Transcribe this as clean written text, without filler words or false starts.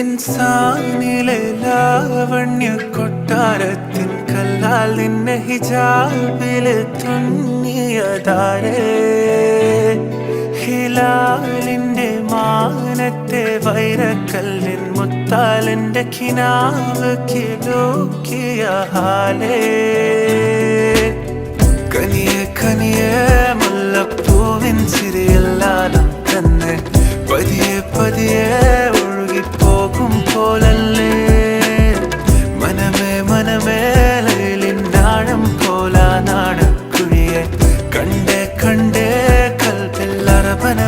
ഇൻസാനിലെ ലാവണ്യ കൊട്ടാരത്തിൻ കല്ലാൽ നിന്നെ ഹിജാബില് തുന്നിയതാരേ ഹിലാലിന്റെ മാനത്തെ വൈരക്കല്ലിൻ മുത്താലിന്റെ കിനാവ് കിലോക്കിയ ഹാലേ കനിയെ കനിയെ മുല്ലപ്പൂവിൻ ചിരിയെല്ലാം തന്നെ പതിയെ പതിയെ ഒഴുകിപ്പോകും പോലല്ലേ മനമേ മനമേ ലൈലിനാഴം പോലാ നാടക്കുഴിയെ കണ്ടേ കണ്ടേ കൽപ്പിൽ അറബന